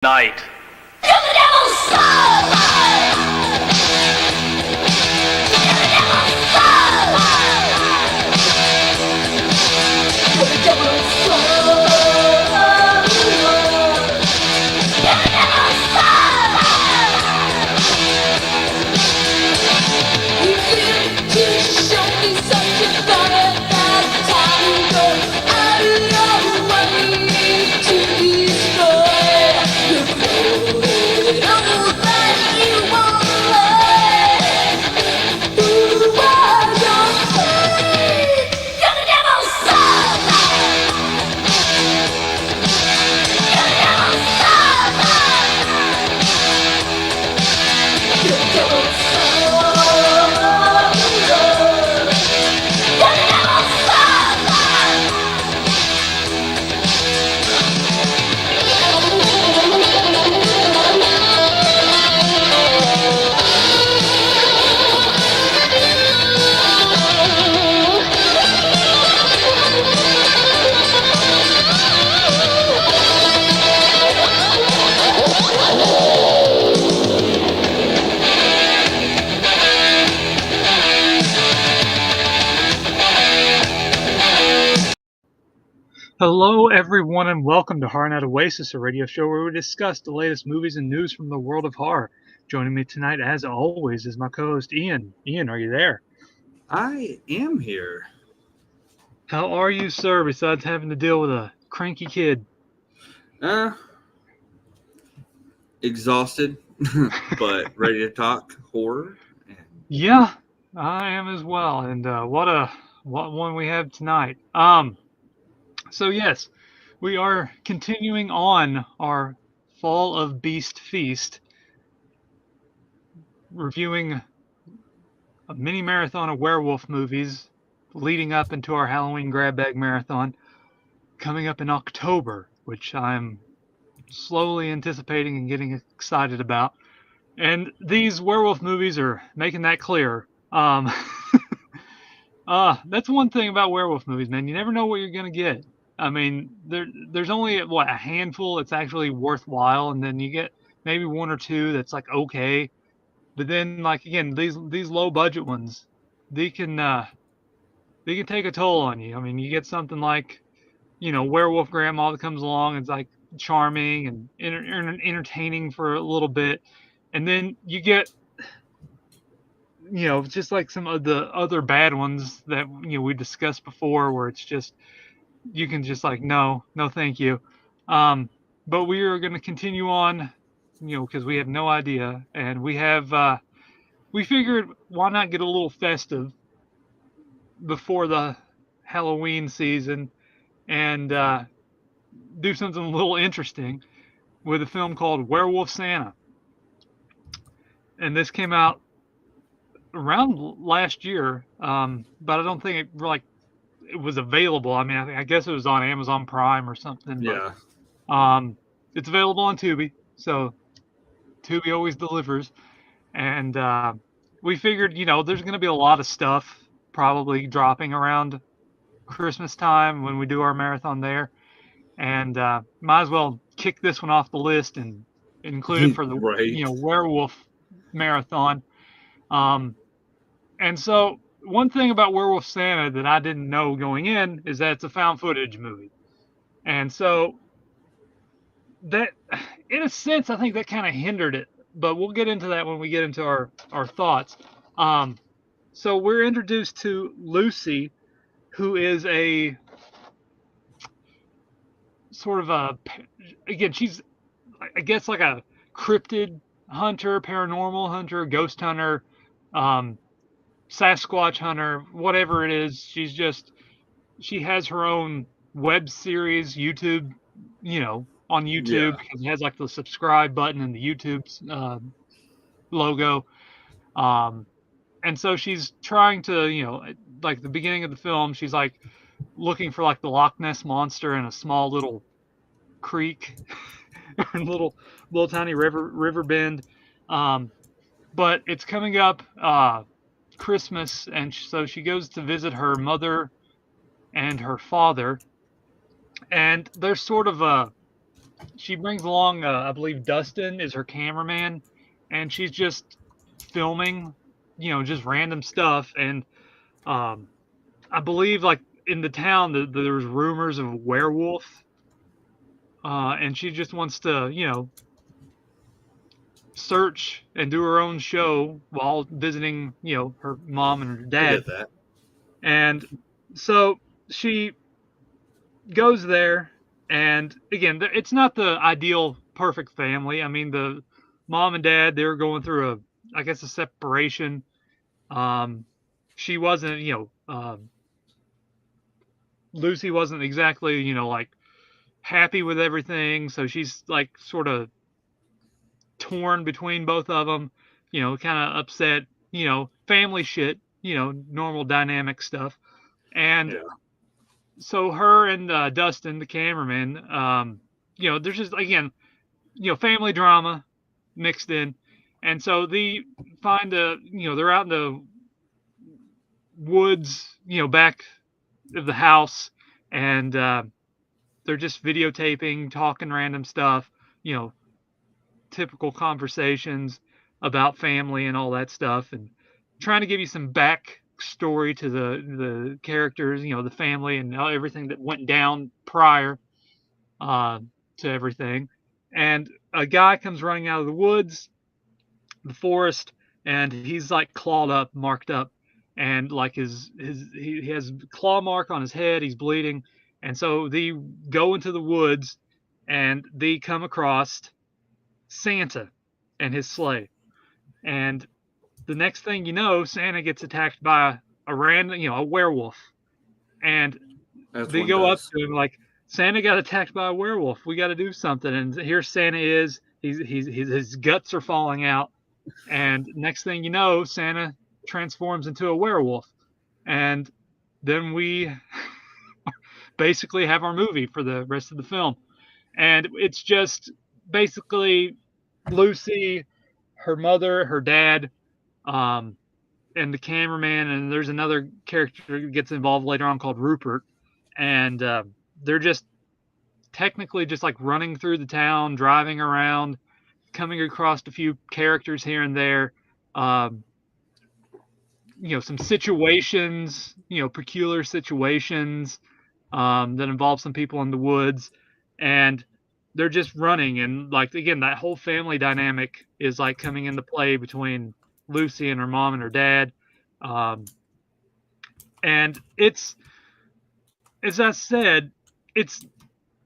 Night. Hello, everyone, and welcome to horrornightoasis, a radio show where we discuss the latest movies and news from the world of horror. Joining me tonight, as always, is my co-host Ian. Ian, are you there? I am here. How are you, sir, besides having to deal with a cranky kid? Exhausted, but ready to talk horror. Yeah, I am as well, and what one we have tonight. So yes, we are continuing on our Fall of Beast Feast, reviewing a mini marathon of werewolf movies leading up into our Halloween grab bag marathon coming up in October, which I'm slowly anticipating and getting excited about. And these werewolf movies are making that clear. That's one thing about werewolf movies, man. You never know what you're gonna get. I mean, there's only a handful that's actually worthwhile, and then you get maybe one or two that's like okay. But then, like again, these low budget ones, they can take a toll on you. I mean, you get something like, Werewolf Grandma that comes along. It's like charming and entertaining for a little bit, and then you get, just like some of the other bad ones that we discussed before, where it's just you can just like no, thank you. But we are going to continue on, because we have no idea, and we figured why not get a little festive before the Halloween season and do something a little interesting with a film called Werewolf Santa. And this came out around last year, but I don't think it was available. I mean, I guess it was on Amazon Prime or something. Yeah. But, it's available on Tubi, so Tubi always delivers. And we figured, there's going to be a lot of stuff probably dropping around Christmas time when we do our marathon there, and might as well kick this one off the list and include it for the Right. werewolf marathon. And so one thing about Werewolf Santa that I didn't know going in is that it's a found footage movie, and so that, in a sense, I think that kind of hindered it. But we'll get into that when we get into our thoughts. So we're introduced to Lucy, who is a sort of again, she's, I guess, like a cryptid hunter, paranormal hunter, ghost hunter, Sasquatch hunter, whatever it is. She has her own web series, YouTube, on YouTube, because it has like the subscribe button and the YouTube's logo. And so she's trying to, like the beginning of the film, she's like looking for like the Loch Ness monster in a small little creek, little tiny river bend. But it's coming up Christmas, and so she goes to visit her mother and her father, and there's sort of she brings along, I believe Dustin is her cameraman, and she's just filming, just random stuff. And um, I believe like in the town there was rumors of a werewolf, and she just wants to, search and do her own show while visiting, her mom and her I dad. get that. And so she goes there, and again, it's not the ideal perfect family. I mean, the mom and dad, they're going through I guess, a separation. Um, she wasn't, Lucy wasn't exactly, like happy with everything. So she's like sort of torn between both of them, kind of upset, family shit, normal dynamic stuff. And Yeah. so her and Dustin, the cameraman, there's just again, family drama mixed in, and so they find they're out in the woods, back of the house, and they're just videotaping, talking random stuff, you know, typical conversations about family and all that stuff, and trying to give you some backstory to the characters, the family and everything that went down prior uh, to everything. And a guy comes running out of the woods, the forest, and he's like clawed up, marked up, and like he has claw mark on his head. He's bleeding, and so they go into the woods, and they come across Santa and his sleigh. And the next thing you know, Santa gets attacked by a random, a werewolf. And As they one go up does. to him like, Santa got attacked by a werewolf. We got to do something. And here Santa is. His guts are falling out. And next thing you know, Santa transforms into a werewolf. And then we basically have our movie for the rest of the film. And it's just basically Lucy, her mother, her dad, um, and the cameraman, and there's another character that gets involved later on called Rupert, and they're just technically just like running through the town, driving around, coming across a few characters here and there, um, some situations, peculiar situations that involve some people in the woods, and they're just running, and like again, that whole family dynamic is like coming into play between Lucy and her mom and her dad. Um, and it's, as I said, it's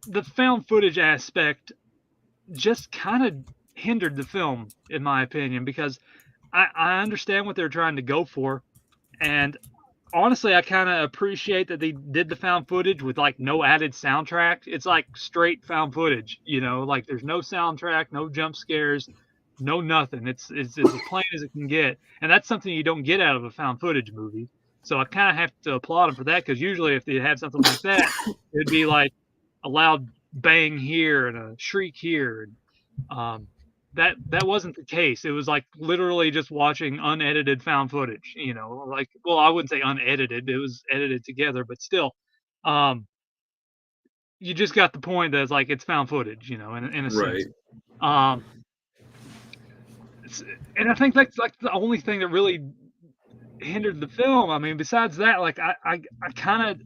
the found footage aspect just kind of hindered the film, in my opinion, because I understand what they're trying to go for. And honestly, I kind of appreciate that they did the found footage with like no added soundtrack. It's like straight found footage, like there's no soundtrack, no jump scares, no nothing. It's as plain as it can get, and that's something you don't get out of a found footage movie. So I kind of have to applaud them for that, because usually if they had something like that, it'd be like a loud bang here and a shriek here, and that wasn't the case. It was like literally just watching unedited found footage, like, well, I wouldn't say unedited, it was edited together, but still, um, you just got the point that it's like it's found footage, in a Right. sense. Um, and I think that's like the only thing that really hindered the film. I mean, besides that, like I kind of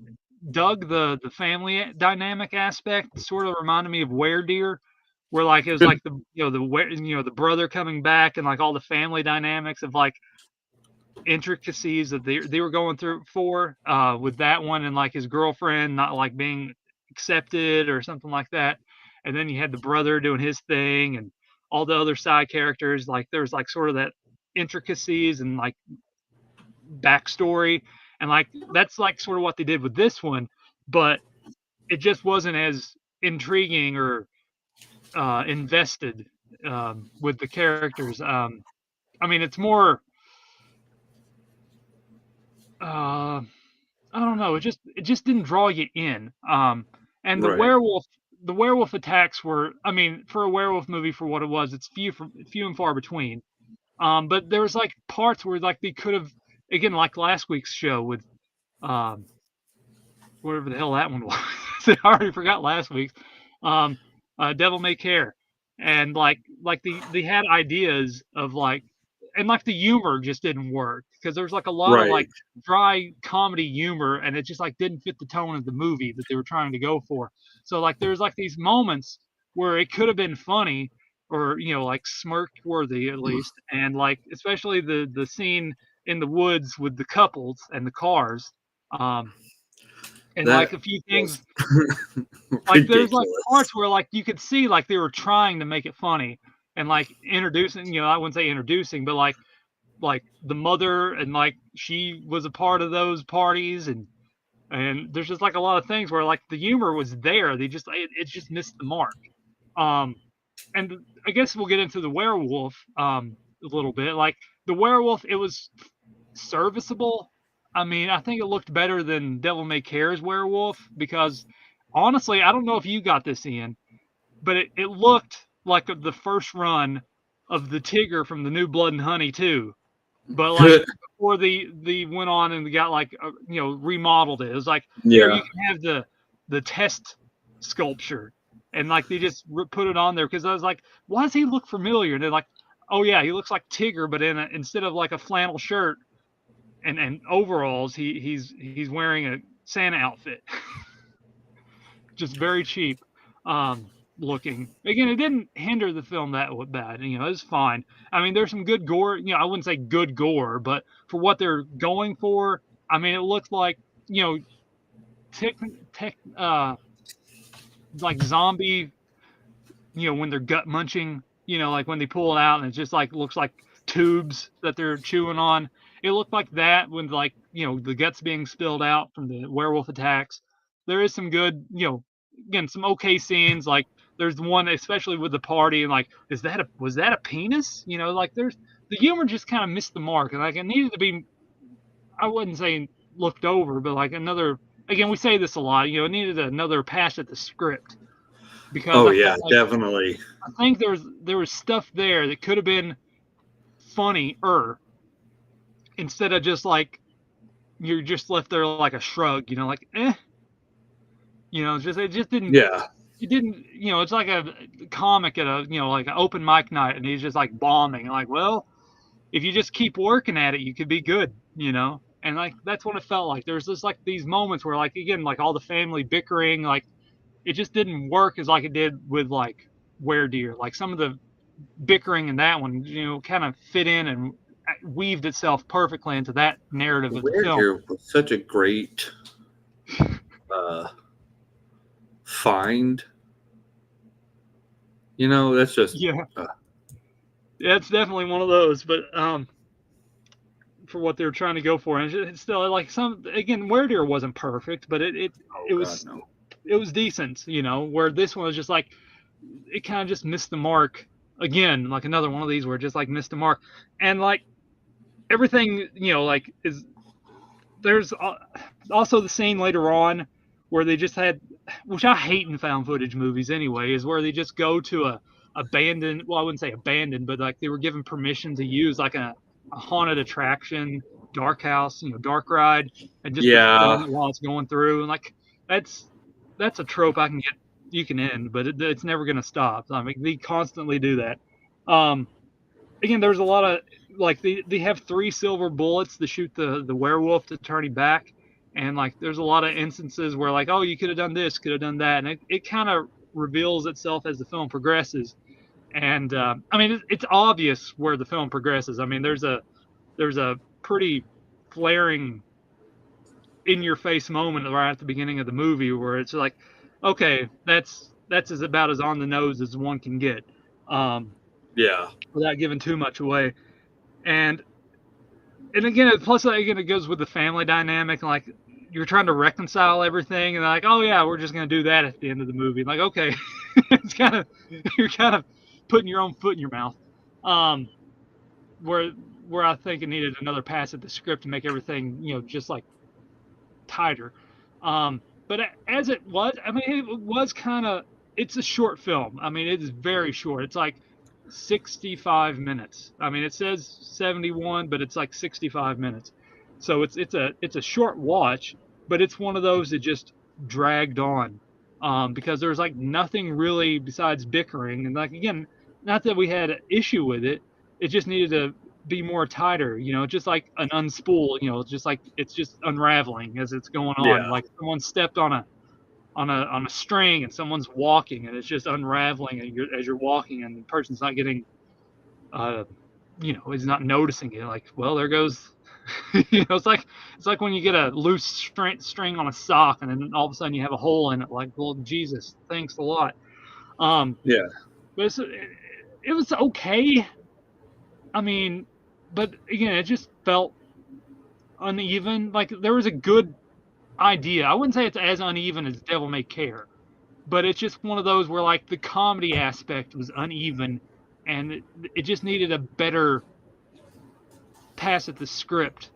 dug the family dynamic aspect. Sort of reminded me of Were Deer, where like it was like the brother coming back, and like all the family dynamics of like intricacies that they were going through for with that one, and like his girlfriend not like being accepted or something like that. And then you had the brother doing his thing, and all the other side characters, like there was like sort of that intricacies and like backstory, and like that's like sort of what they did with this one, but it just wasn't as intriguing or invested with the characters. I mean, it's more uh, I don't know. It just didn't draw you in. And Right. the werewolf attacks were, I mean, for a werewolf movie, for what it was, it's few and far between. But there was like parts where like they could have, again, like last week's show with whatever the hell that one was. I already forgot last week's. Um, Devil May Care, and they had ideas of like, and like the humor just didn't work because there's like a lot of Right. like dry comedy humor, and it just like didn't fit the tone of the movie that they were trying to go for. So like there's like these moments where it could have been funny or like smirk worthy at least, and like especially the scene in the woods with the couples and the cars. Um, and like That a few was things like, there's, like, ridiculous. parts where, like, you could see, like, they were trying to make it funny and, like, introducing I wouldn't say introducing, but, like, the mother and, like, she was a part of those parties, and there's just, like, a lot of things where, like, the humor was there, it just missed the mark. Um, and I guess we'll get into the werewolf, a little bit. Like, the werewolf, it was serviceable. I mean, I think it looked better than Devil May Care's werewolf because honestly, I don't know if you got this in, but it looked like the first run of the Tigger from the New Blood and Honey too. But like before the went on and got like remodeled it. It was like here Yeah. you can have the test sculpture, and like they just put it on there because I was like, why does he look familiar? And they're like, oh yeah, he looks like Tigger, but instead of like a flannel shirt and overalls, he's wearing a Santa outfit. Just very cheap looking. Again, it didn't hinder the film that bad. It was fine. I mean, there's some good gore. I wouldn't say good gore, but for what they're going for, I mean, it looked like tech, tech, like zombie. When they're gut munching. Like when they pull it out and it just like looks like tubes that they're chewing on. It looked like that when like the guts being spilled out from the werewolf attacks. There is some good, again, some okay scenes. Like there's one especially with the party and like, was that a penis? Like there's the humor just kind of missed the mark, and like it needed to be, I wouldn't say looked over, but like another. Again, we say this a lot. It needed another pass at the script because Oh I yeah, felt like definitely. I think there was stuff there that could have been funnier instead of just like you're just left there like a shrug, like it just didn't Yeah. it's like a comic at a like an open mic night and he's just like bombing like, well, if you just keep working at it you could be good, and like that's what it felt like. There's just like these moments where like again like all the family bickering, like it just didn't work as like it did with like Were Deer. Like some of the bickering in that one, kind of fit in and weaved itself perfectly into that narrative of the Weird film. here was such a great uh find. That's just Yeah, yeah, it's definitely one of those. But for what they were trying to go for, and it's still like some again, Were Deer wasn't perfect, but oh it god was no. it was decent. Where this one was just like it kind of just missed the mark again, like another one of these where it just like missed the mark, and like everything like is there's also the scene later on where they just had, which I hate in found footage movies anyway, is where they just go to a abandoned, well, I wouldn't say abandoned, but like they were given permission to use like a haunted attraction, dark house, dark ride, and just to Yeah. film it while it's going through. And like that's that's a trope you can end, but it's never going to stop. I mean, they constantly do that. Um, Again, there's a lot of like they have 3 silver bullets to shoot the werewolf to turn him back, and like there's a lot of instances where like, oh, you could have done this, could have done that, and it kind of reveals itself as the film progresses. And I mean it's obvious where the film progresses. I mean there's a pretty flaring in your face moment right at the beginning of the movie where it's like, okay, that's as about as on the nose as one can get, um, Yeah. without giving too much away. And again, plus again, it goes with the family dynamic. Like you're trying to reconcile everything, and like, oh yeah, we're just gonna do that at the end of the movie. Like, okay, it's kind of you're kind of putting your own foot in your mouth. Um, where where I think it needed another pass at the script to make everything just like tighter. But as it was, I mean, it was kind of. It's a short film. I mean, it is very short. It's like 65 minutes. I mean, it says 71, but it's like 65 minutes. So it's a short watch, but it's one of those that just dragged on. because there was like nothing really besides bickering. And like again, not that we had an issue with it, it just needed to be more tighter. Just like an unspool. Just like it's just unraveling as it's going on. Yeah. Like someone stepped on a string and someone's walking and it's just unraveling as you're walking and the person's not getting uh is not noticing it. Like, well, there goes. It's like when you get a loose string on a sock and then all of a sudden you have a hole in it. Like, well, Jesus, thanks a lot. um Yeah. but it was okay. I mean, but again, it just felt uneven. Like there was a good idea. I wouldn't say it's as uneven as Devil May Care, but it's just one of those where like the comedy aspect was uneven, and it just needed a better pass at the script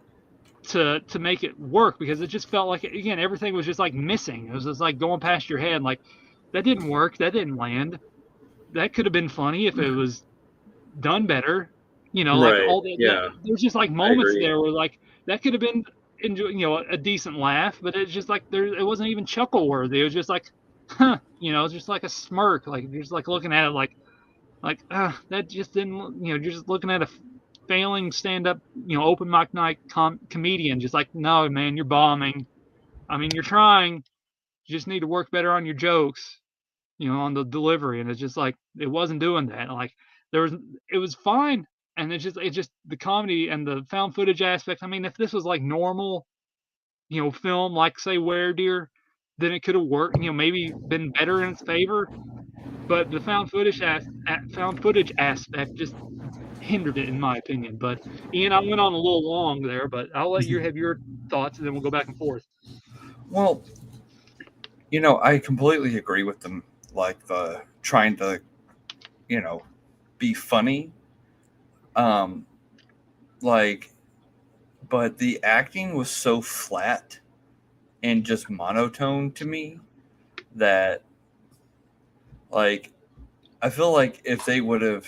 to make it work, because it just felt like, again, everything was just like missing. It was just like going past your head. Like, that didn't work. That didn't land. That could have been funny if it was done better. Like Right. all Yeah. there's just like I moments agree. there where like that could have been a decent laugh, but it's just like it wasn't even chuckle worthy. It was just like, huh, it's just like a smirk. Like you're just like looking at it like that just didn't. You're just looking at a failing stand-up, open mic night comedian, just like, no, man, you're bombing. I mean, you're trying. You just need to work better on your jokes, on the delivery. And it's just like it wasn't doing that. Like it was fine, and it just the comedy and the found footage aspect. I mean, if this was like normal, film, like say Were Deer, then it could have worked. Maybe been better in its favor. But the found footage aspect just hindered it, in my opinion. But Ian, I went on a little long there, but I'll let you have your thoughts, and then we'll go back and forth. Well, I completely agree with them. Like the trying to, be funny. Um, like, but the acting was so flat and just monotone to me that, like, I feel like if they would have,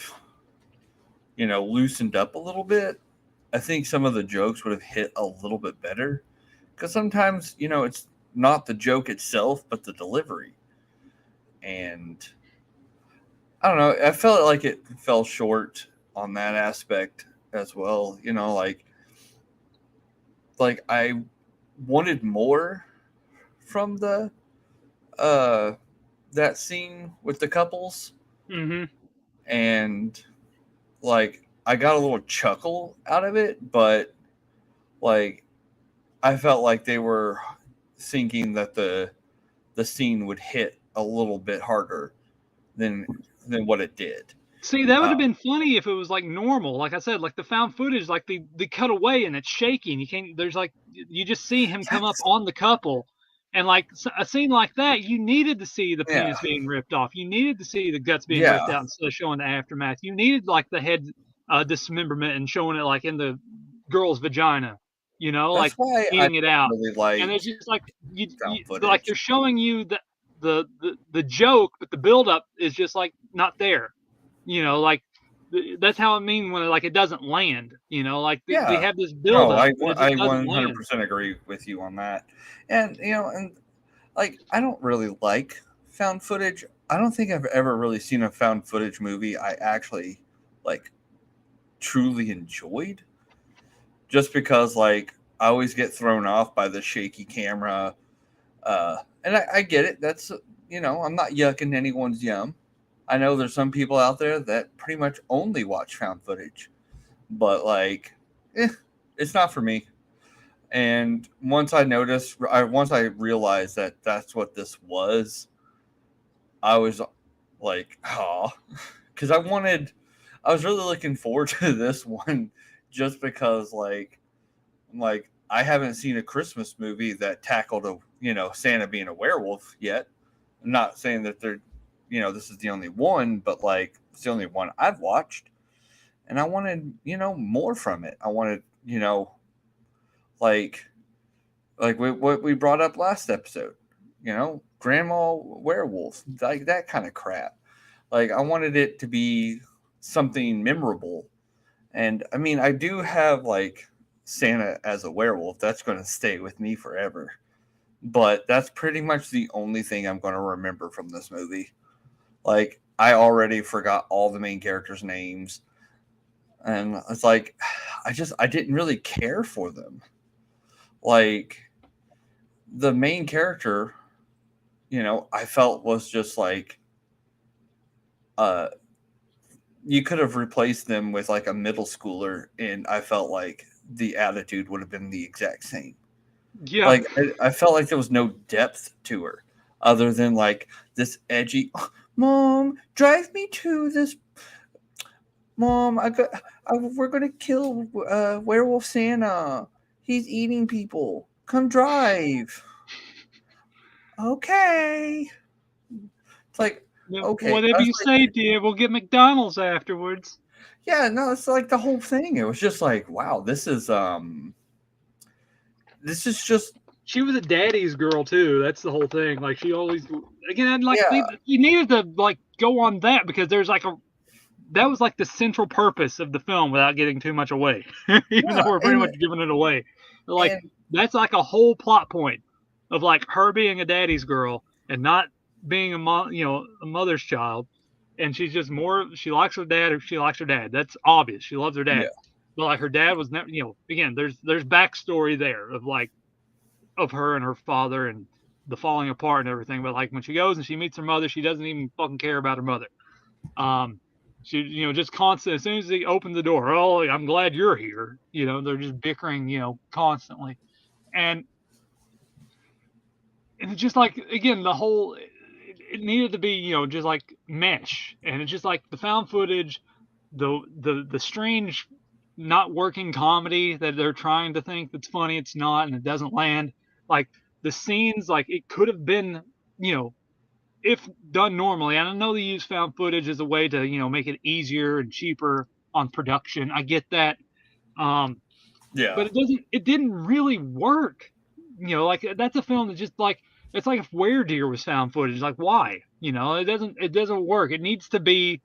loosened up a little bit, I think some of the jokes would have hit a little bit better. Because sometimes, it's not the joke itself, but the delivery. And I don't know. I felt like it fell short on that aspect as well. Like I wanted more from the uh that scene with the couples, Mm-hmm. and like I got a little chuckle out of it, but like I felt like they were thinking that the scene would hit a little bit harder than what it did. See, that would have Uh, been funny if it was like normal. Like I said, like the found footage, like they cut away and it's shaking. You can't. There's like you just see him come up yes. on the couple, and like a scene like that, you needed to see the Yeah. penis being ripped off. You needed to see the guts being ripped Yeah. out instead of showing the aftermath. You needed like the head dismemberment and showing it like in the girl's vagina. That's Like why I eating it out. really And it's like just like found like they're footage. showing you the joke, but the buildup is just like not there. Like that's how I mean when like it doesn't land. Like they Yeah. have this No, buildup, but it I just doesn't land. 100% agree with you on that. And and like I don't really like found footage. I don't think I've ever really seen a found footage movie I actually like truly enjoyed. Just because like I always get thrown off by the shaky camera. And I get it. That's I'm not yucking anyone's yum. I know there's some people out there that pretty much only watch found footage, but like, eh, it's not for me. And once I realized that that's what this was, I was like, oh, because I was really looking forward to this one, just because like I haven't seen a Christmas movie that tackled Santa being a werewolf yet. I'm not saying that this is the only one, but like it's the only one I've watched, and I wanted more from it. I wanted like what we brought up last episode, grandma werewolf, like that kind of crap. Like I wanted it to be something memorable. And I mean, I do have like Santa as a werewolf. That's going to stay with me forever. but that's pretty much the only thing I'm going to remember from this movie. Like, I already forgot all the main characters' names, and it's like I didn't really care for them. Like, the main character, I felt was just like uh you could have replaced them with like a middle schooler, and I felt like the attitude would have been the exact same. Yeah. Like, I felt like there was no depth to her other than like this edgy, Mom, drive me to this. Mom, we're gonna kill Werewolf Santa. He's eating people. Come drive. Okay. It's like, okay. Whatever I was you like, say, dear, we'll get McDonald's afterwards. yeah, no, it's like the whole thing. It was just like, wow, this is just She was a daddy's girl too. That's the whole thing. Like she always, again, like yeah, you needed to like go on that because there's like that was like the central purpose of the film without getting too much away. Even though yeah, we're pretty much giving it away, like and that's like a whole plot point of like her being a daddy's girl and not being a mother's child, and she's just more she likes her dad or she likes her dad. That's obvious. She loves her yeah, dad, but like her dad was never, again, there's backstory there of like of her and her father and the falling apart and everything. But like when she goes and she meets her mother, she doesn't even fucking care about her mother. Um, she, just constant. As soon as they open the door, oh, I'm glad you're here. They're just bickering, constantly, and it's just like again the whole. It needed to be, just like mesh, and it's just like the found footage, the strange, not working comedy that they're trying to think that's funny, it's not, and it doesn't land. Like the scenes, like it could have been, you know, if done normally. And I know they use found footage as a way to, make it easier and cheaper on production. I get that. Um, yeah. but it didn't really work. Like that's a film that just like it's like if Deer was found footage. Like why? It doesn't work. It needs to be,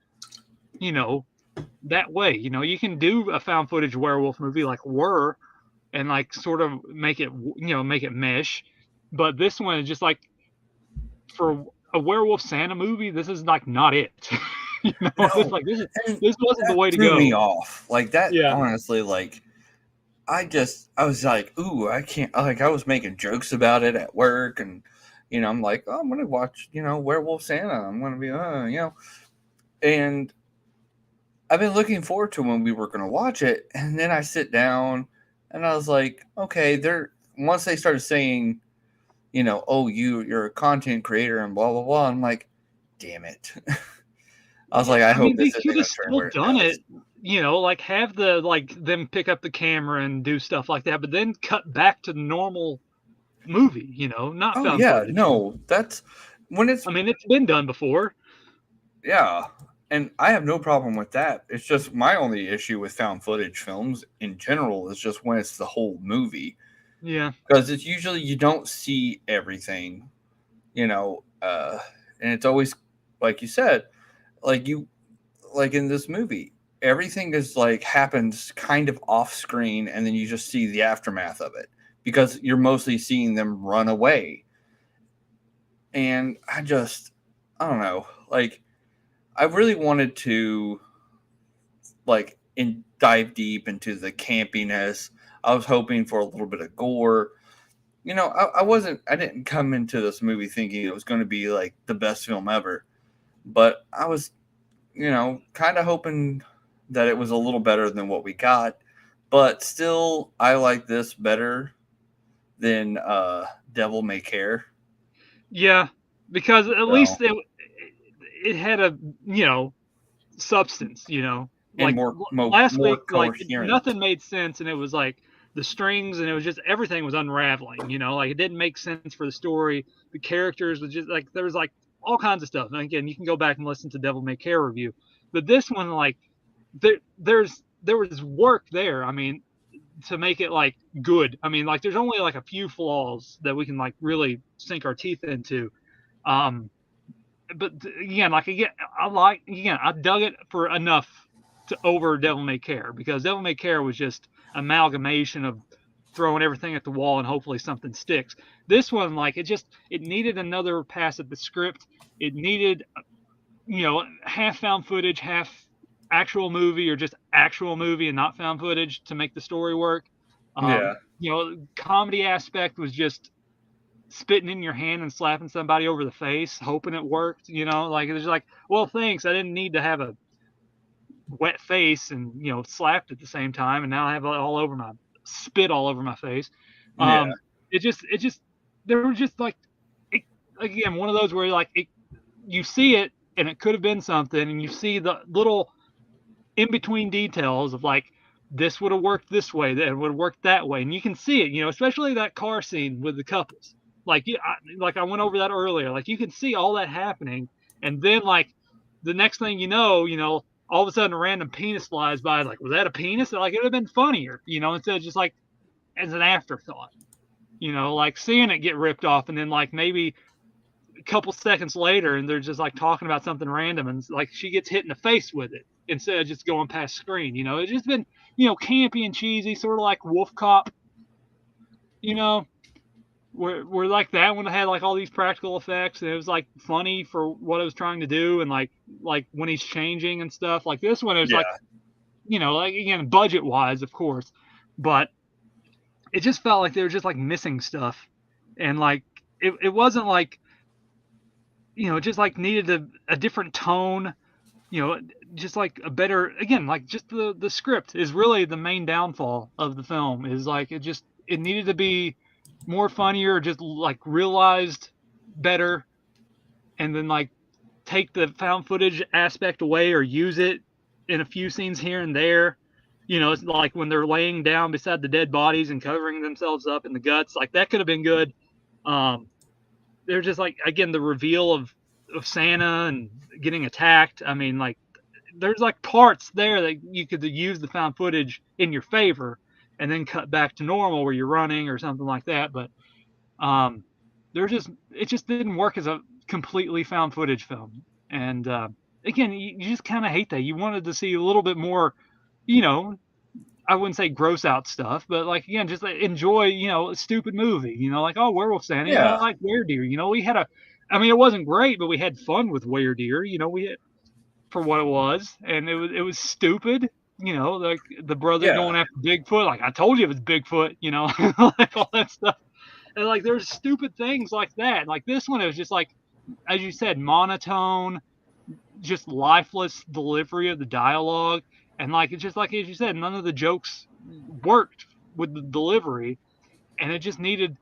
you know, that way. You can do a found footage werewolf movie like and like sort of make it mesh. But this one is just like for a Werewolf Santa movie, this is like not it. It's No, like and this wasn't the that way to threw me go. off. Like that, Yeah. honestly, like I was like, ooh, I can't. Like, I was making jokes about it at work, and I'm like, oh, I'm gonna watch, Werewolf Santa. I'm gonna be, and I've been looking forward to when we were gonna watch it, and then I sit down, and I was like, okay, once they started saying, oh, you're a content creator and blah blah blah. I'm like, damn it. I was Yeah, like, I I hope mean, they this isn't could gonna have turn still where it done does. it, like have them pick up the camera and do stuff like that, but then cut back to the normal movie, not Oh found yeah, footage. no, that's when it's I mean, it's been done before. yeah, and I have no problem with that. It's just my only issue with found footage films in general is just when it's the whole movie, Yeah. because it's usually you don't see everything, you know, and it's always like you said, like like in this movie, everything is like happens kind of off screen, and then you just see the aftermath of it because you're mostly seeing them run away, and I don't know, like I really wanted to dive deep into the campiness. I was hoping for a little bit of gore. I didn't come into this movie thinking it was going to be like the best film ever, but I was, kind of hoping that it was a little better than what we got. But still, I like this better than Devil May Care. Yeah, because at So, least it had a, substance, and like last more week, like coherent. nothing made sense, and it was like the strings, and it was just everything was unraveling, like it didn't make sense for the story. The characters was just like there was like all kinds of stuff. And again, you can go back and listen to Devil May Care review, but this one, like there was work there. I mean, to make it like good. I mean, like there's only like a few flaws that we can like really sink our teeth into. Um, but again, I dug it for enough to over Devil May Care, because Devil May Care was just amalgamation of throwing everything at the wall and hopefully something sticks. This one, like, it needed another pass at the script. It needed, half found footage, half actual movie, or just actual movie and not found footage to make the story work. Yeah. Comedy aspect was just spitting in your hand and slapping somebody over the face, hoping it worked. Like, it was like, well, thanks. I didn't need to have a wet face and slapped at the same time, and now I have all over my spit all over my face. Yeah. It just there were just like, again, one of those where like you see it and it could have been something, and you see the little in between details of like, this would have worked this way, that would have worked that way, and you can see it, especially that car scene with the couples. Like, I went over that earlier. Like, you can see all that happening, and then like the next thing all of a sudden a random penis flies by. Like, was that a penis? Like, it would have been funnier, instead of just like as an afterthought. Like seeing it get ripped off, and then like maybe a couple seconds later, and they're just like talking about something random, and like she gets hit in the face with it instead of just going past screen. It's just been campy and cheesy, sort of like Wolf Cop. Where like that one had like all these practical effects, and it was like funny for what it was trying to do, and like when he's changing and stuff. Like this one is like, like, again, budget wise, of course, but it just felt like they were just like missing stuff, and like it wasn't like, it just like needed a different tone, just like a better, again, like just the script is really the main downfall of the film. Is like it needed to be more funnier, just like realized better, and then like take the found footage aspect away or use it in a few scenes here and there. It's like when they're laying down beside the dead bodies and covering themselves up in the guts, like that could have been good. They're just like, again, the reveal of Santa and getting attacked. I mean, like, there's like parts there that you could use the found footage in your favor and then cut back to normal where you're running or something like that. But it just didn't work as a completely found footage film. And again, you just kind of hate that. You wanted to see a little bit more, I wouldn't say gross out stuff, but like, again, just enjoy, a stupid movie, like, oh, Werewolf Santa, Yeah. I like Weredeer, we had it wasn't great, but we had fun with Weredeer, we had, for what it was, and it was stupid, like the brother going after Bigfoot, like, I told you it was Bigfoot, like all that stuff. And like, there's stupid things like that. Like this one, it was just like, as you said, monotone, just lifeless delivery of the dialogue. And like, it's just like, as you said, none of the jokes worked with the delivery, and it just needed,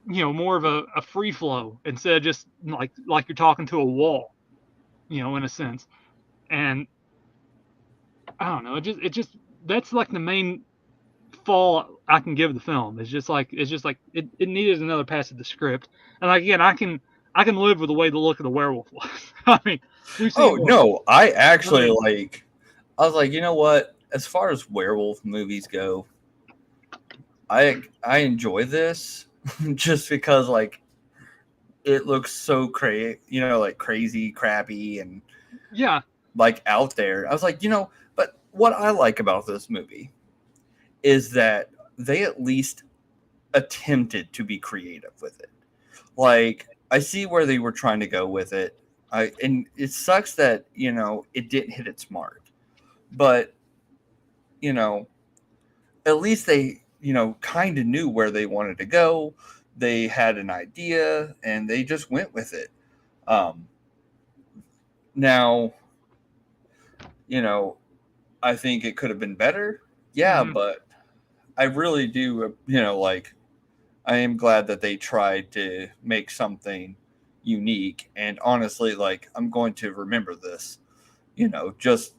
more of a free flow instead of just like you're talking to a wall, in a sense. And I don't know, it just that's like the main fall I can give the film. It's just like it needed another pass at the script. And like, again, I can live with the way the look of the werewolf was. I mean, no, I actually I was like, you know what? As far as werewolf movies go, I enjoy this just because like it looks so like crazy, crappy, and like out there. I was like, but what I like about this movie is that they at least attempted to be creative with it. Like, I see where they were trying to go with it. And it sucks that, it didn't hit its mark. But, at least they, kind of knew where they wanted to go. They had an idea and they just went with it. Now, I think it could have been better. Yeah, but I really do, like, I am glad that they tried to make something unique. And honestly, like, I'm going to remember this, just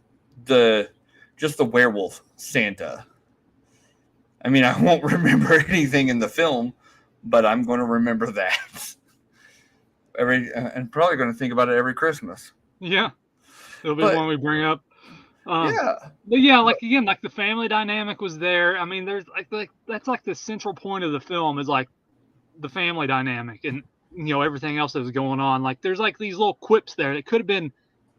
the Werewolf Santa. I mean, I won't remember anything in the film, but I'm going to remember that. And probably going to think about it every Christmas. Yeah. It'll be one we bring up. But yeah, like, again, like the family dynamic was there. I mean, there's like that's like the central point of the film is like the family dynamic and everything else that was going on. Like, there's like these little quips there that could have been,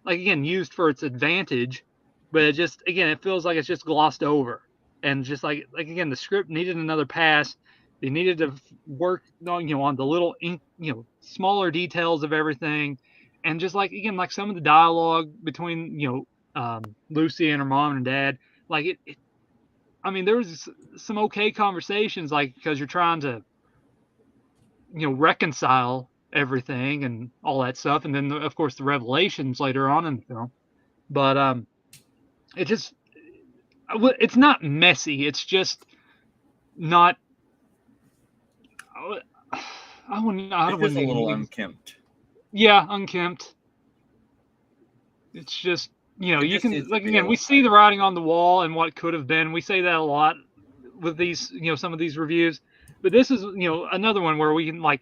like, again, used for its advantage, but it just, again, it feels like it's just glossed over. and just like again, the script needed another pass. They needed to work on on the little smaller details of everything, and just like again, like some of the dialogue between Lucy and her mom and dad, like I mean, there was some okay conversations, like because you're trying to reconcile everything and all that stuff, and then of course the revelations later on in the film. But it just it's not messy. It's just not. I wouldn't. I It's just wouldn't a little even. unkempt. Yeah, unkempt. It's just It you just can needs to like be a again we little see the writing on the wall and what could have been. We say that a lot with these some of these reviews, but this is another one where we can like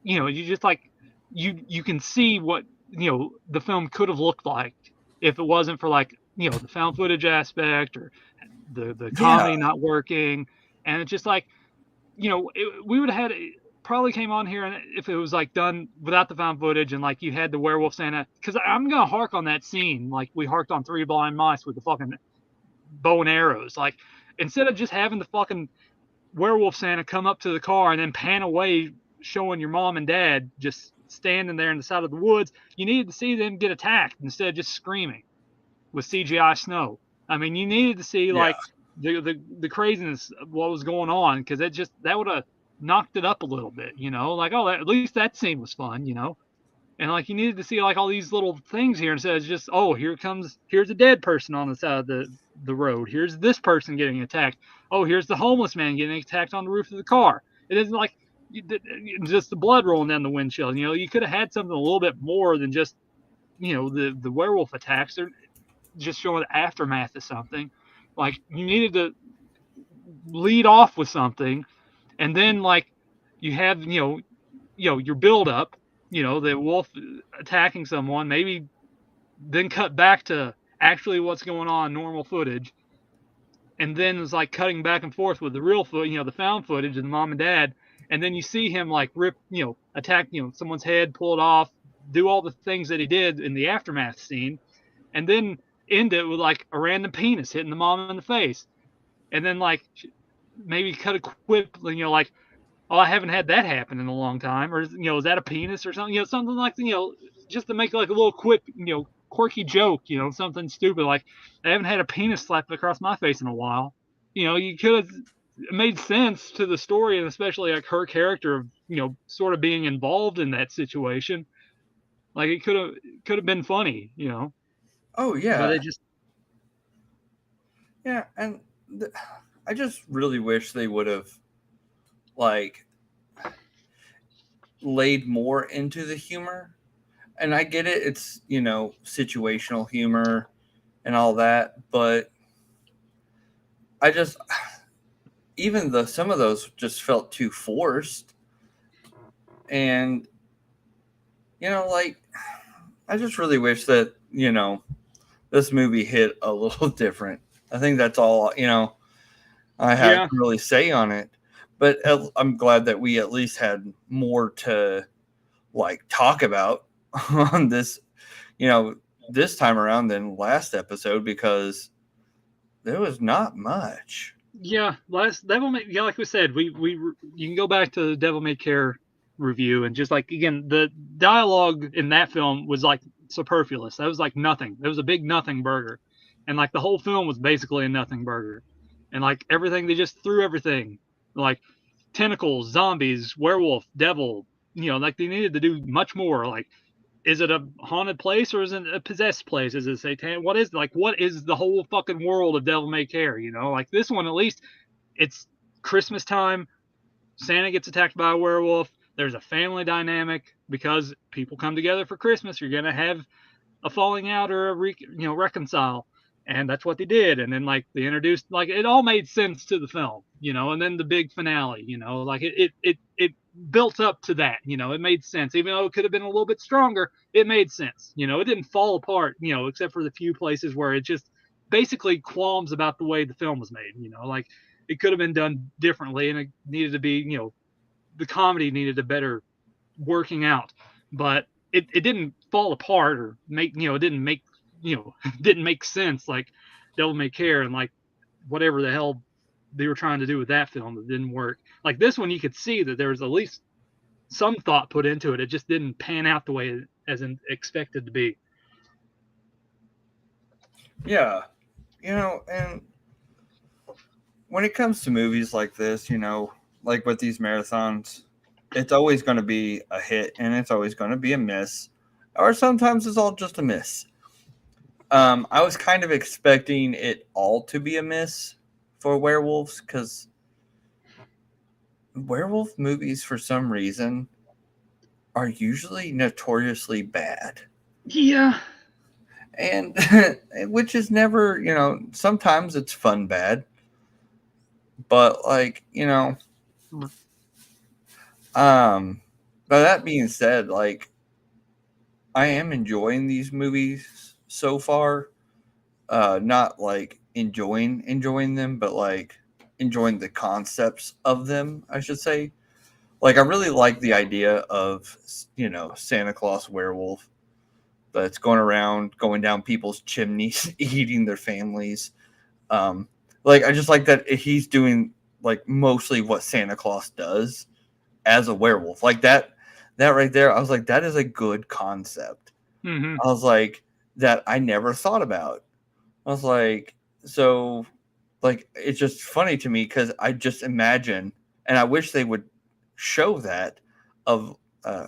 you just like you can see what the film could have looked like if it wasn't for like the found footage aspect or the Yeah. comedy not working, and it's just like we would have had probably came on here and if it was like done without the found footage and like you had the werewolf Santa, because I'm gonna hark on that scene like we harked on Three Blind Mice with the fucking bow and arrows. Like instead of just having the fucking werewolf Santa come up to the car and then pan away showing your mom and dad just standing there in the side of the woods, you needed to see them get attacked instead of just screaming with CGI snow. I mean, you needed to see Yeah. like the craziness of what was going on, because it just that would have knocked it up a little bit, like oh at least that scene was fun, and like you needed to see like all these little things here instead of just oh here's a dead person on the side of the road, here's this person getting attacked, oh here's the homeless man getting attacked on the roof of the car. It isn't like just the blood rolling down the windshield. You could have had something a little bit more than just the werewolf attacks. They're just showing the aftermath of something. Like you needed to lead off with something, and then like you have your build up, the wolf attacking someone, maybe then cut back to actually what's going on, normal footage, and then it's like cutting back and forth with the real foot, the found footage of the mom and dad, and then you see him like rip, attack, someone's head, pull it off, do all the things that he did in the aftermath scene, and then end it with like a random penis hitting the mom in the face, and then like maybe cut a quip, like oh I haven't had that happen in a long time, or is that a penis or something, something like just to make like a little quip, quirky joke, something stupid like I haven't had a penis slapped across my face in a while. You could have made sense to the story, and especially like her character of sort of being involved in that situation. Like it could have been funny, Oh but yeah. it just Yeah, and I just really wish they would have like laid more into the humor. And I get it, it's situational humor and all that, but I just even some of those just felt too forced. And like I just really wish that this movie hit a little different. I think that's all I have yeah to really say on it. But I'm glad that we at least had more to like talk about on this, this time around than last episode, because there was not much. Yeah, last Devil May, yeah, like we said, we you can go back to the Devil May Care review, and just like again, the dialogue in that film was like superfluous. That was like nothing. It was a big nothing burger, and like the whole film was basically a nothing burger, and like everything they just threw everything, like tentacles, zombies, werewolf, devil. Like they needed to do much more. Like is it a haunted place or is it a possessed place? Is it satanic? What is the whole fucking world of Devil May Care? Like this one, at least it's Christmas time. Santa gets attacked by a werewolf. There's a family dynamic because people come together for Christmas. You're going to have a falling out or reconcile. And that's what they did. And then like they introduced, like it all made sense to the film, and then the big finale, like it built up to that, it made sense. Even though it could have been a little bit stronger, it made sense. It didn't fall apart, except for the few places where it just basically qualms about the way the film was made, like it could have been done differently, and it needed to be, the comedy needed a better working out. But it didn't fall apart or make it didn't make didn't make sense like Devil May Care and like whatever the hell they were trying to do with that film that didn't work. Like this one, you could see that there was at least some thought put into it. It just didn't pan out the way as expected to be. Yeah, and when it comes to movies like this, like with these marathons, it's always going to be a hit and it's always going to be a miss, or sometimes it's all just a miss. I was kind of expecting it all to be a miss for werewolves because werewolf movies, for some reason, are usually notoriously bad. Yeah. And which is never, sometimes it's fun bad. But but that being said, like I am enjoying these movies so far. Not like enjoying them, but like enjoying the concepts of them, I should say. Like I really like the idea of, Santa Claus werewolf that's going around, going down people's chimneys, eating their families. Like I just like that he's doing like mostly what Santa Claus does as a werewolf. Like that right there, I was like, that is a good concept. Mm-hmm. I was like, that I never thought about. I was like, so like it's just funny to me because I just imagine, and I wish they would show that of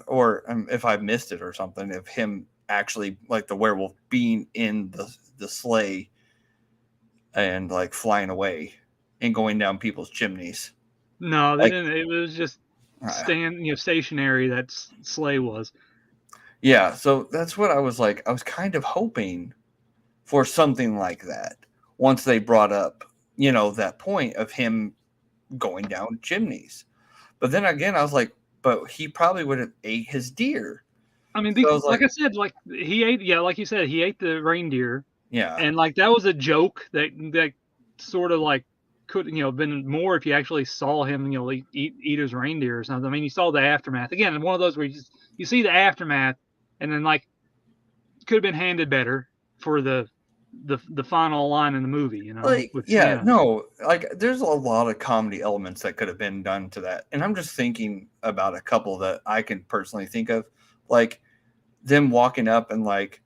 or if I missed it or something, of him actually like the werewolf being in the sleigh and like flying away and going down people's chimneys. No, they Like, didn't. It was just stationary. That sleigh was. Yeah, so that's what I was like. I was kind of hoping for something like that once they brought up, that point of him going down chimneys. But then again, I was like, but he probably would have ate his deer. I mean, So I was like I said, like he ate. Yeah, like you said, he ate the reindeer. Yeah. And like that was a joke that sort of like could been more if you actually saw him eat his reindeer or something. I mean, you saw the aftermath again. One of those where you see the aftermath, and then like could have been handed better for the final line in the movie. Like, with yeah, Santa. no, like there's a lot of comedy elements that could have been done to that. And I'm just thinking about a couple that I can personally think of, like them walking up and like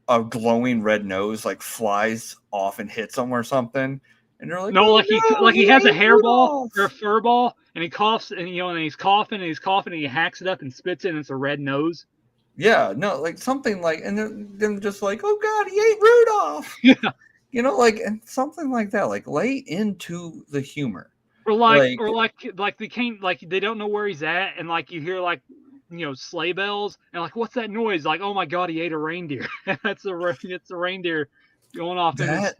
a glowing red nose like flies off and hits them or something. And they're like, no, oh, like he has a ate hairball Rudolph. or a fur ball, and he coughs, and and he's coughing, and he hacks it up and spits it, and it's a red nose. Yeah, no, like something like, and them just like, oh God, he ate Rudolph. Yeah. Like, and something like that, like lay into the humor. Or like they can't, like they don't know where he's at, and like you hear like sleigh bells, and like what's that noise? Like, oh my God, he ate a reindeer. It's a reindeer going off in his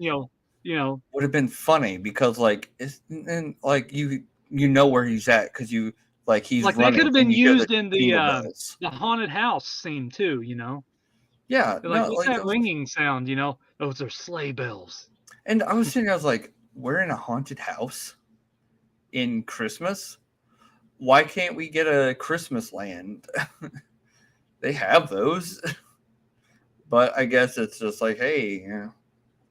would have been funny because like and like you know where he's at because you like he's like running. that could have been used in the haunted house scene too. Yeah, like what's that ringing sound? Those are sleigh bells. And I was sitting, I was like, we're in a haunted house in Christmas. Why can't we get a Christmas land? They have those. But I guess it's just like, hey,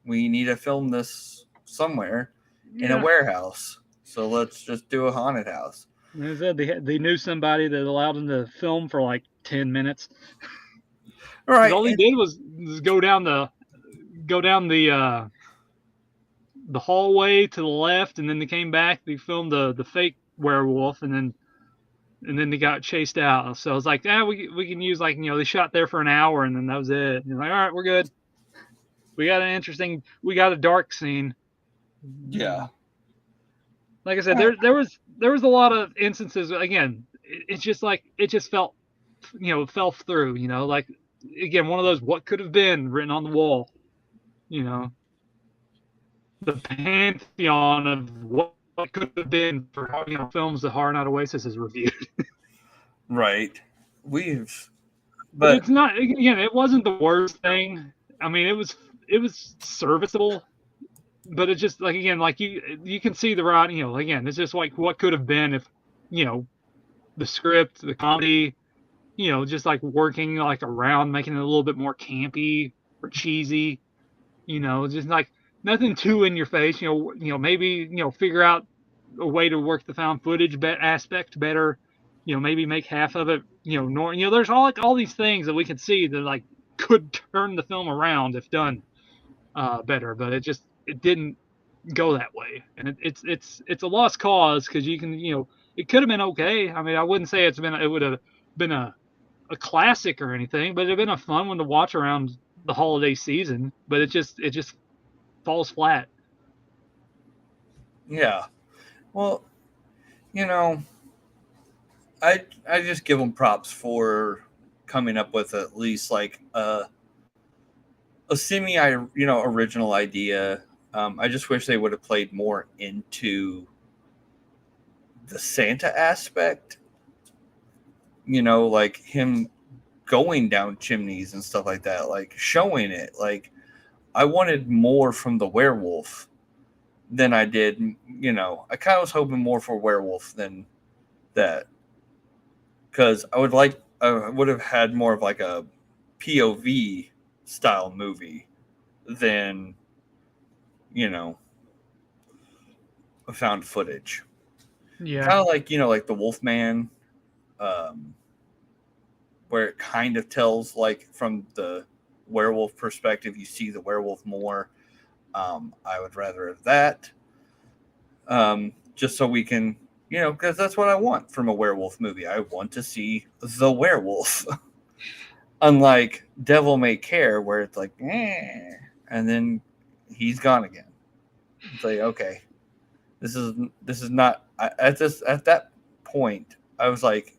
we need to film this somewhere in a warehouse. So let's just do a haunted house. They knew somebody that allowed them to film for like 10 minutes. Right. All he did was go down the hallway to the left, and then they came back. They filmed the fake werewolf, and then they got chased out. So I was like, we can use they shot there for an hour, and then that was it. And like, all right, we're good. We got a dark scene. Yeah. Like I said, there was a lot of instances. Again, it's just like it just fell through. Like again, one of those what could have been written on the wall. The pantheon of what could have been for films that horrornightoasis has reviewed. Right. But it's not. Again, it wasn't the worst thing. I mean, it was serviceable. But it's just like again, like you can see the writing. Again, it's just like what could have been if, the script, the comedy, just like working like around making it a little bit more campy or cheesy. Just like nothing too in your face. Maybe figure out a way to work the found footage aspect better. Maybe make half of it. There's all these things that we can see that like could turn the film around if done better, but it didn't go that way, and it's a lost cause because it could have been okay. I mean, I wouldn't say it would have been a classic or anything, but it'd been a fun one to watch around the holiday season. But it just falls flat. Yeah. Well, you know, I just give them props for coming up with at least like a semi original idea. I just wish they would have played more into the Santa aspect. Like him going down chimneys and stuff like that, like showing it. Like I wanted more from the werewolf than I did. I kind of was hoping more for werewolf than that, because I would have had more of like a POV style movie than a found footage. Yeah. Kind of like like the Wolfman, where it kind of tells like from the werewolf perspective, you see the werewolf more. I would rather have that, just so we can, because that's what I want from a werewolf movie. I want to see the werewolf. Unlike Devil May Care, where it's like, and then he's gone again. It's like, okay, this is not. At that point, I was like,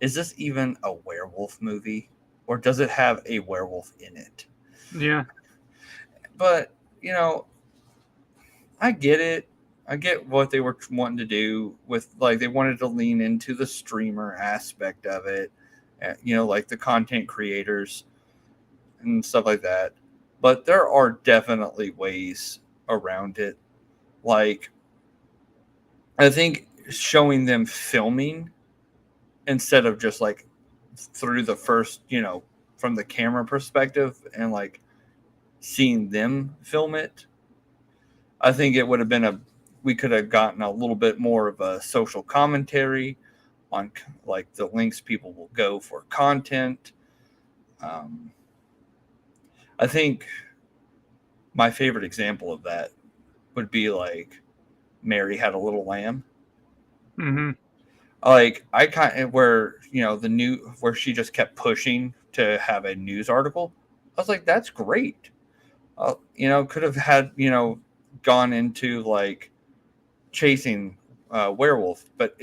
is this even a werewolf movie, or does it have a werewolf in it? Yeah. But I get it. I get what they were wanting to do with, like, they wanted to lean into the streamer aspect of it, like the content creators and stuff like that. But there are definitely ways around it. Like, I think showing them filming instead of just like through the first, from the camera perspective and like seeing them film it, I think it would have been we could have gotten a little bit more of a social commentary on like the links people will go for content. I think my favorite example of that would be like Mary Had a Little Lamb. Mm-hmm. Like I kind of where where she just kept pushing to have a news article. I was like, that's great. Could have had gone into like chasing werewolf, but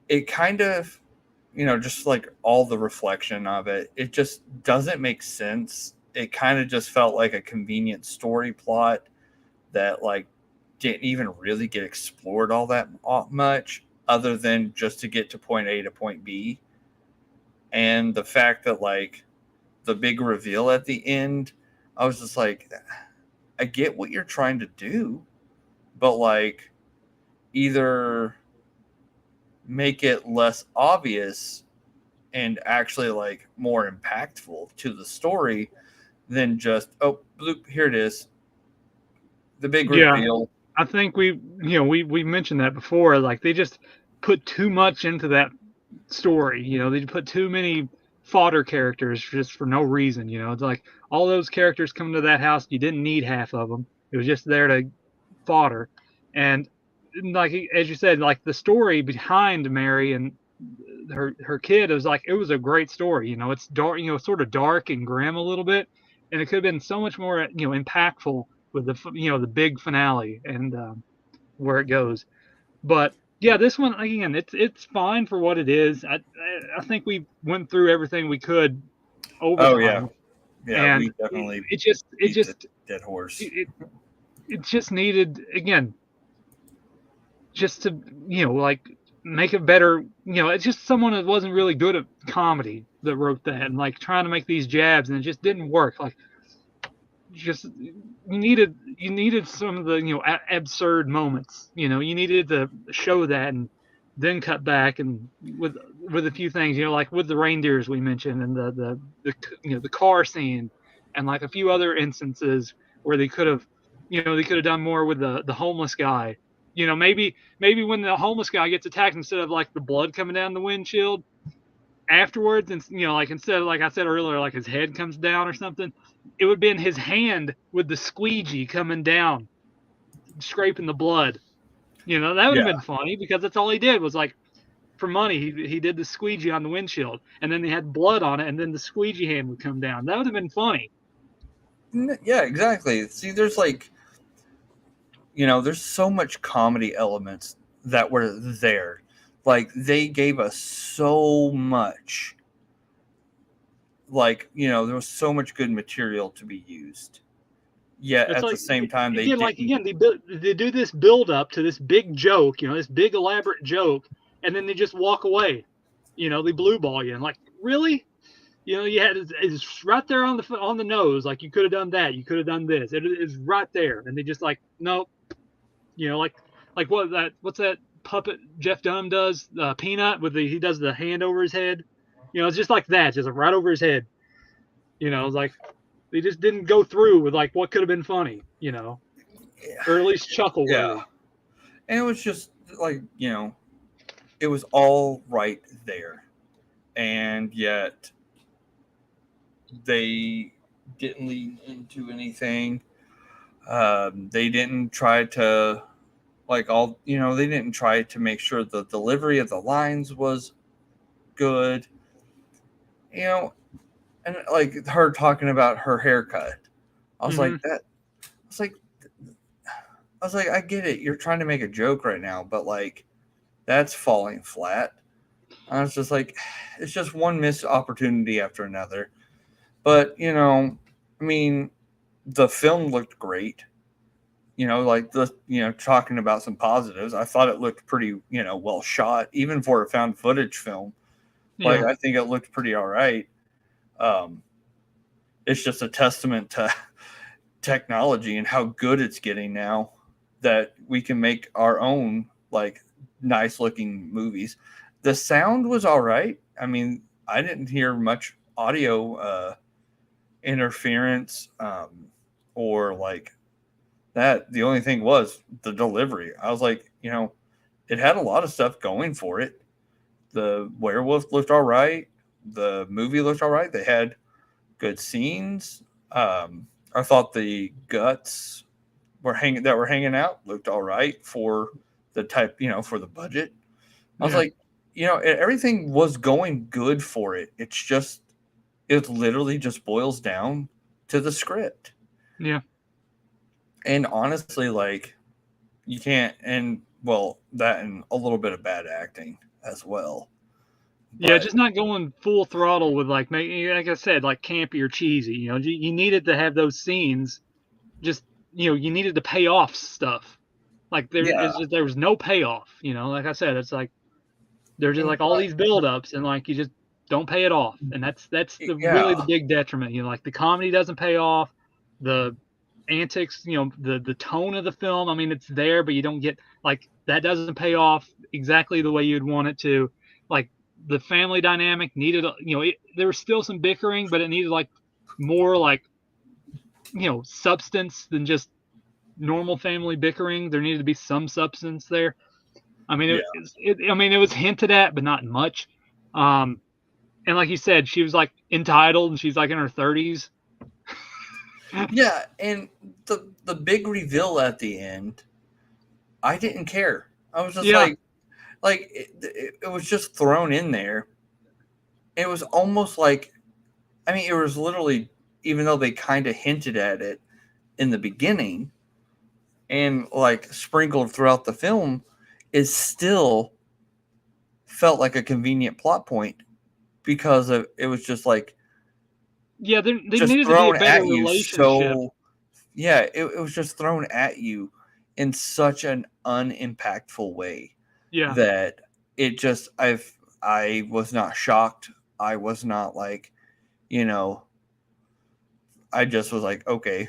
it kind of just like all the reflection of it just doesn't make sense. It kind of just felt like a convenient story plot that like didn't even really get explored all that much, other than just to get to point A to point B. And the fact that like the big reveal at the end, I was just like, I get what you're trying to do, but like either make it less obvious and actually like more impactful to the story than just, oh, bloop, here it is, the big reveal. I think we mentioned that before. Like they just put too much into that story. They put too many fodder characters just for no reason. It's like all those characters coming to that house, you didn't need half of them. It was just there to fodder. And like as you said, like the story behind Mary and her kid, it was a great story. It's dark, sort of dark and grim a little bit, and it could have been so much more impactful with the big finale and where it goes. But yeah, this one again, it's fine for what it is. I think we went through everything we could over time. Yeah, and we definitely it just dead horse. It just needed, again, just to like make it better. It's just someone that wasn't really good at comedy that wrote that, and like trying to make these jabs, and it just didn't work. Like just you needed some of the absurd moments. You needed to show that and then cut back, and with a few things, like with the reindeers we mentioned, and the car scene, and like a few other instances where they could have, they could have done more with the homeless guy. Maybe when the homeless guy gets attacked, instead of like the blood coming down the windshield afterwards, and like instead of, like I said earlier, like his head comes down or something, it would have been his hand with the squeegee coming down, scraping the blood. That would have Yeah. been funny, because that's all he did was, like, for money, he did the squeegee on the windshield, and then they had blood on it, and then the squeegee hand would come down. That would have been funny. Yeah, exactly. See, there's like, there's so much comedy elements that were there. Like, they gave us so much. Like, there was so much good material to be used. Yet It's at like, the same time, they again, didn't. they do this build up to this big joke, this big elaborate joke, and then they just walk away. They blue ball you, and like, really? You had it's right there on the nose. Like, you could have done that. You could have done this. It is right there, and they just like, nope. Like what's that puppet Jeff Dunham does? Peanut he does the hand over his head. It's just like that, just right over his head. It's like they just didn't go through with like what could have been funny. Or at least chuckle worthy. Yeah. And it was just like, it was all right there. And yet they didn't lean into anything. They didn't try to, like, they didn't try to make sure the delivery of the lines was good. And like her talking about her haircut. I was like, I get it. You're trying to make a joke right now, but like, that's falling flat. I was just like, it's just one missed opportunity after another. But, I mean, the film looked great. Like talking about some positives, I thought it looked pretty, well shot, even for a found footage film. Like, I think it looked pretty all right. It's just a testament to technology and how good it's getting now that we can make our own, like, nice looking movies. The sound was all right. I mean, I didn't hear much audio interference or like that. The only thing was the delivery. I was like, it had a lot of stuff going for it. The werewolf looked all right. The movie looked all right. They had good scenes. I thought the guts were hanging out looked all right for the type, for the budget. I was like, everything was going good for it. It literally just boils down to the script. Yeah. And honestly, like, you can't, and well, that and a little bit of bad acting as well. Yeah, just not going full throttle with like making, like I said, like campy or cheesy. You needed to have those scenes. Just you needed to pay off stuff. Like there was no payoff. Like I said, it's like there's just like all these buildups, and like you just don't pay it off, and that's really the big detriment. Like the comedy doesn't pay off, the antics, the tone of the film. I mean, it's there, but you don't get like that doesn't pay off exactly the way you'd want it to. Like the family dynamic needed, there was still some bickering, but it needed like more like substance than just normal family bickering. There needed to be some substance there. I mean, it was hinted at, but not much. And like you said, she was like entitled, and she's like in her 30s. Yeah, and the big reveal at the end, I didn't care. I was just like it was just thrown in there. It was almost like, I mean, it was literally, even though they kind of hinted at it in the beginning and like sprinkled throughout the film, it still felt like a convenient plot point because it was just like, they just needed thrown to be a better at you. relationship. So yeah, it was just thrown at you in such an unimpactful way that it just, I was not shocked. I was not like, I just was like, okay.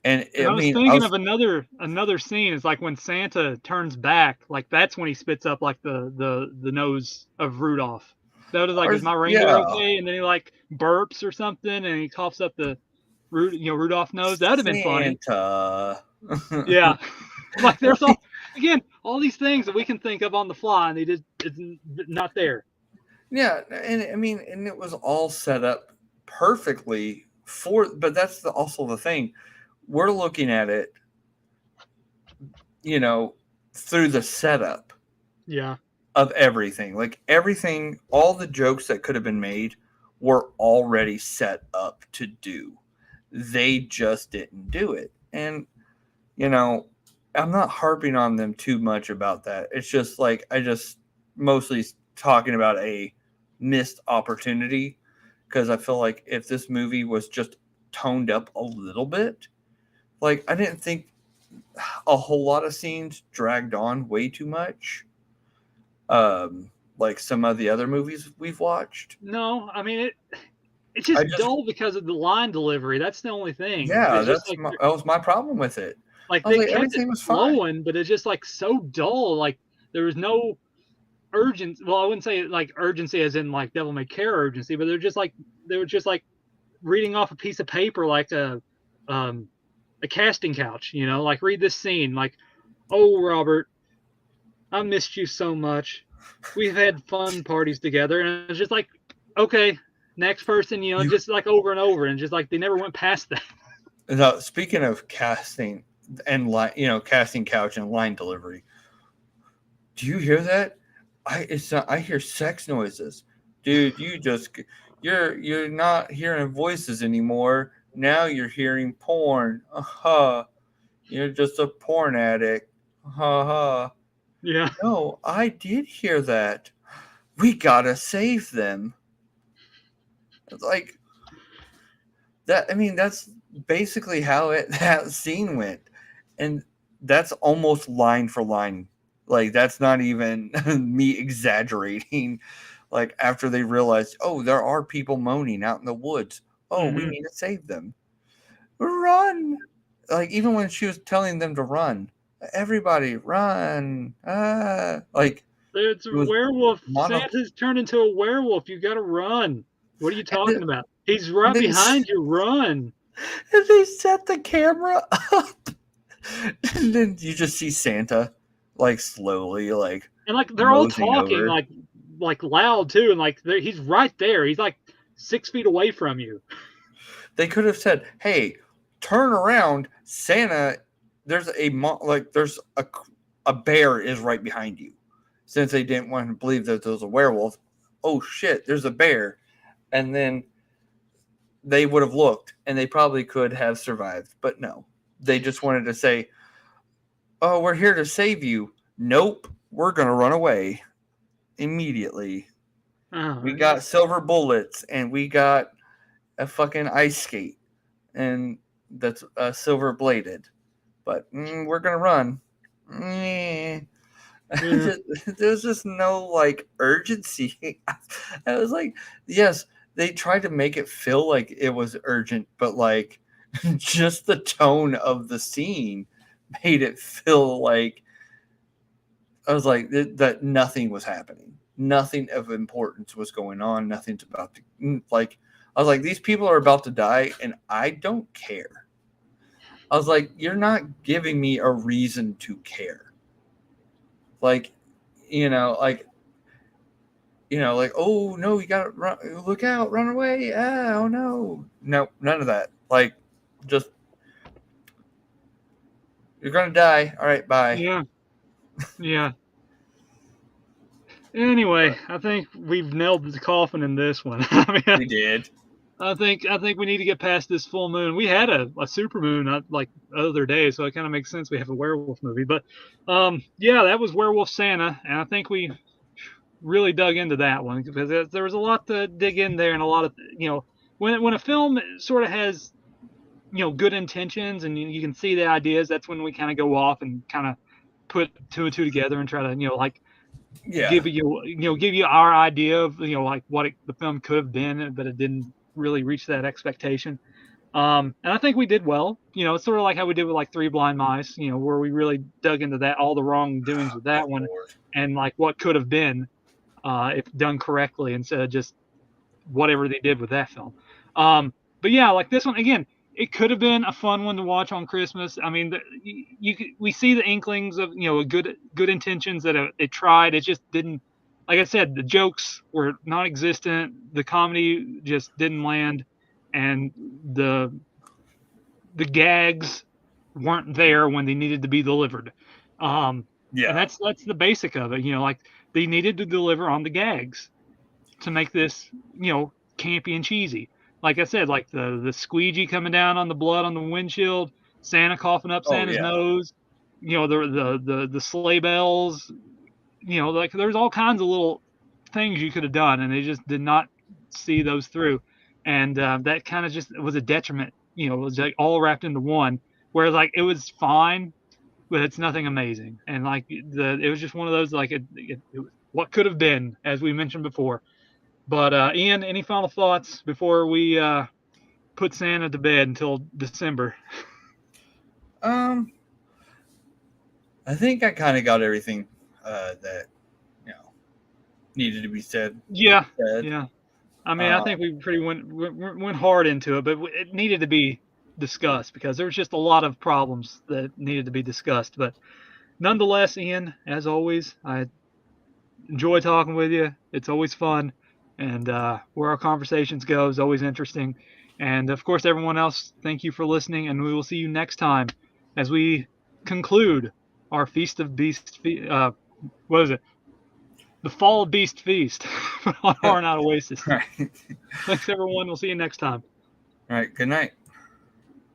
And I was thinking of another scene. It's like when Santa turns back, like that's when he spits up like the nose of Rudolph. That was like, Or, is my reindeer yeah, okay? And then he like burps or something, and he coughs up the Rudolph nose. That'd have been funny. Santa. Yeah, like there's Like, all these things that we can think of on the fly, and they just it's not there. yeah, and I mean, and it was all set up perfectly but that's also the thing. We're looking at it, through the setup Yeah. of everything. Like everything, all the jokes that could have been made were already set up to do. They just didn't do it. And, I'm not harping on them too much about that. It's just like, I just mostly talking about a missed opportunity, because I feel like if this movie was just toned up a little bit, like I didn't think a whole lot of scenes dragged on way too much. Like some of the other movies we've watched. No, I mean it's I just just, dull because of the line delivery. That's the only thing. yeah, It's just like that was my problem with it. I was they like, kept it everything was fine. flowing, but it's just like so dull. Like there was no urgency. Well, I wouldn't say like urgency as in like Devil May Care urgency, but they were just like reading off a piece of paper like a casting couch. Like read this scene. Like, oh Robert, I missed you so much. We've had fun parties together, and it's just like, okay, next person. Just like over and over, and just like they never went past that. Now, speaking of casting and casting couch and line delivery, do you hear that? I hear sex noises, dude. You're not hearing voices anymore. Now you're hearing porn. You're just a porn addict. Yeah. No, I did hear that. We gotta save them. It's like that. I mean, that's basically how that scene went, and that's almost line for line. Like that's not even me exaggerating. Like after they realized, oh, there are people moaning out in the woods. Oh, we need to save them. Run! Like even when she was telling them to run, everybody run! Like It's a it was werewolf. mono. Santa's turned into a werewolf. You got to run. What are you And talking about? He's and right they, behind you. Run. and they set the camera up, and then you just see Santa, like slowly, like And like they're all moseying talking over. like loud too, and like he's right there. He's like 6 feet away from you. They could have said, "Hey, turn around, Santa. There's there's a bear is right behind you." Since they didn't want to believe that there was a werewolf, oh shit, there's a bear, and then they would have looked, and they probably could have survived. But no, they just wanted to say, "Oh, we're here to save you." Nope, we're gonna run away immediately. We got silver bullets, and we got a fucking ice skate, and that's silver bladed. But we're gonna run. There's just no like urgency. I was like, yes, they tried to make it feel like it was urgent, but like just the tone of the scene made it feel like I was like that nothing was happening. Nothing of importance was going on. Nothing's about to like. I was like, these people are about to die, and I don't care. I was like, you're not giving me a reason to care. Like, like, oh no, you gotta run, look out, run away. Oh no, none of that. Like, just you're gonna die. All right, bye. Yeah. Anyway, I think we've nailed the coffin in this one. I mean, We did. I think we need to get past this full moon. We had a super moon like the other day, so it kind of makes sense we have a werewolf movie. But yeah, that was Werewolf Santa, and I think we really dug into that one because there was a lot to dig in there, and a lot of when a film sort of has good intentions and you can see the ideas, that's when we kind of go off and kind of put two and two together and try to like give you our idea of like what the film could have been, but it didn't really reach that expectation. And I think we did well. It's sort of like how we did with like Three Blind Mice, where we really dug into that, all the wrongdoings with that one, Lord. and like what could have been. if done correctly instead of just whatever they did with that film. But yeah, like this one again, it could have been a fun one to watch on Christmas. I mean, we see the inklings of good intentions that they tried. It just didn't. Like I said, the jokes were non-existent. The comedy just didn't land, and the gags weren't there when they needed to be delivered. And that's the basic of it. Like they needed to deliver on the gags to make this, campy and cheesy. Like I said, like the squeegee coming down on the blood on the windshield, Santa coughing up Santa's nose, the sleigh bells, like there's all kinds of little things you could have done, and they just did not see those through, and that kind of just was a detriment. It was like all wrapped into one. Whereas like it was fine, but it's nothing amazing, and like it was just one of those like it what could have been, as we mentioned before. But Ian, any final thoughts before we put Santa to bed until December? I think I kind of got everything that needed to be said. Yeah. I mean, I think we pretty went hard into it, but it needed to be discussed because there was just a lot of problems that needed to be discussed. But nonetheless, Ian, as always, I enjoy talking with you. It's always fun. And where our conversations go is always interesting. And of course, everyone else, thank you for listening. And we will see you next time as we conclude our Feast of Beast. What is it? The Fall of Beast Feast on Horror Night Oasis. All right. Thanks, everyone. We'll see you next time. All right. Good night.